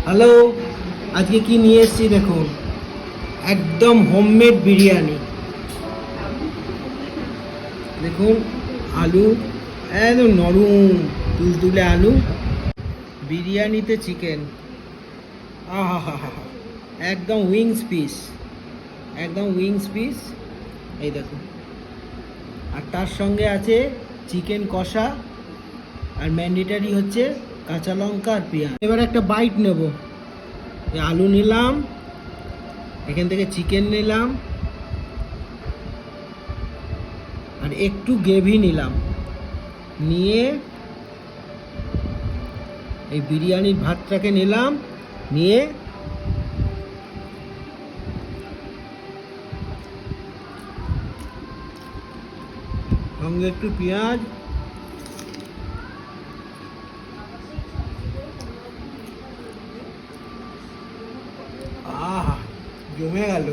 Hello, আজকে কি নিয়ে এসেছি দেখুন, একদম হোমমেড বিরিয়ানি। দেখুন আলু একদম নরম তুলতুলে আলু, বিরিয়ানিতে চিকেন, আহা হা হা, একদম উইংস পিস, একদম উইংস পিস। এই দেখুন, আর তার সঙ্গে আছে চিকেন কষা, আর ম্যান্ডেটারি হচ্ছে কাঁচা লঙ্কা আর পেঁয়াজ। এবার একটা বাইট নেব। আলু নিলাম, এখান থেকে চিকেন নিলাম, আর একটু গ্রেভি নিলাম, নিয়ে এই বিরিয়ানির ভাতটাকে নিলাম, নিয়ে সঙ্গে একটু পেঁয়াজ, আহা জমে গেল।